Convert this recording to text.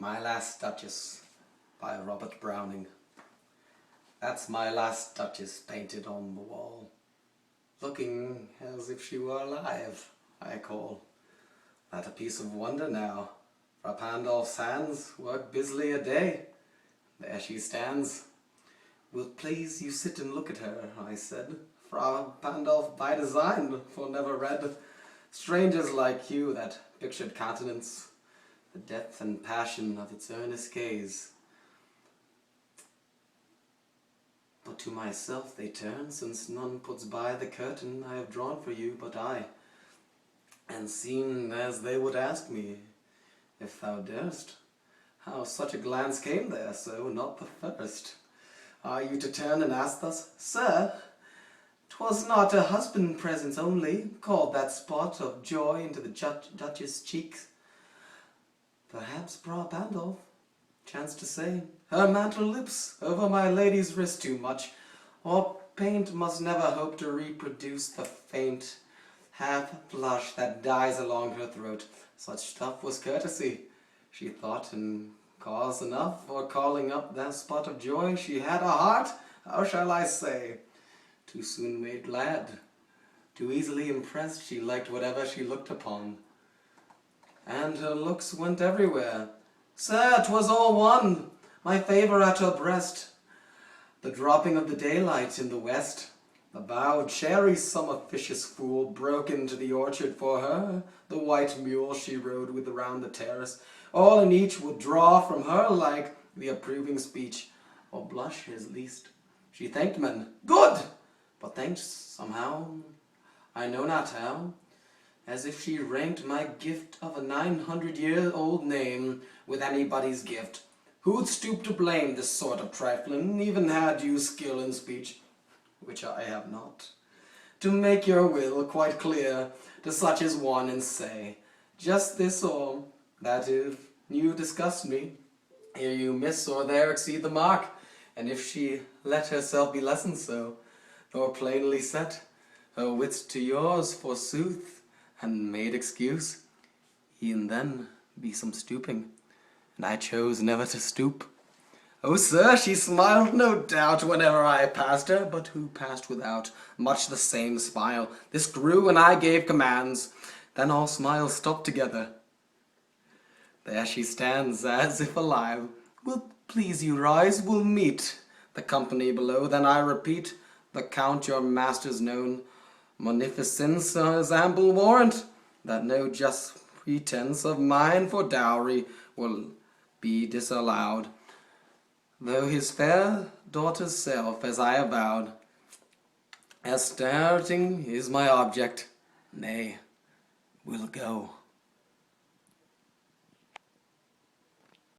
My Last Duchess by Robert Browning. That's my last Duchess painted on the wall, looking as if she were alive, I call that a piece of wonder now. Fra Pandolf's hands work busily a day. There she stands. Will't please you sit and look at her, I said. Fra Pandolf by design, for never read strangers like you that pictured countenance, the depth and passion of its earnest gaze. But to myself they turn, since none puts by the curtain I have drawn for you but I, and seem as they would ask me, if thou durst, how such a glance came there, so not the first. Are you to turn and ask thus, Sir, 'twas not a husband presence only called that spot of joy into the Duchess' cheeks? Perhaps Fra Pandolf chanced to say, her mantle lips over my lady's wrist too much, or paint must never hope to reproduce the faint half-blush that dies along her throat. Such stuff was courtesy, she thought, and cause enough for calling up that spot of joy. She had a heart, how shall I say, too soon made glad, too easily impressed. She liked whatever she looked upon, and her looks went everywhere. Sir, 'twas all one, my favour at her breast, the dropping of the daylight in the west, the bowed cherry some officious fool broke into the orchard for her, the white mule she rode with around the terrace, all and each would draw from her like the approving speech, or blush as least. She thanked men, good, but thanked somehow, I know not how, as if she ranked my gift of a 900-year-old name with anybody's gift. Who'd stoop to blame this sort of trifling, even had you skill in speech, which I have not, to make your will quite clear to such as one, and say just this or that, if you disgust me, here you miss or there exceed the mark, and if she let herself be lessoned so, nor plainly set her wits to yours forsooth, and made excuse, e'en then be some stooping, and I chose never to stoop. Oh, sir, she smiled no doubt whenever I passed her, but who passed without much the same smile? This grew, and I gave commands, then all smiles stopped together. There she stands, as if alive. Will't please you rise, we'll meet the company below, then I repeat, the Count your master's known munificence is ample warrant that no just pretence of mine for dowry will be disallowed, though his fair daughter's self, as I avowed, as starting is my object, nay, will go.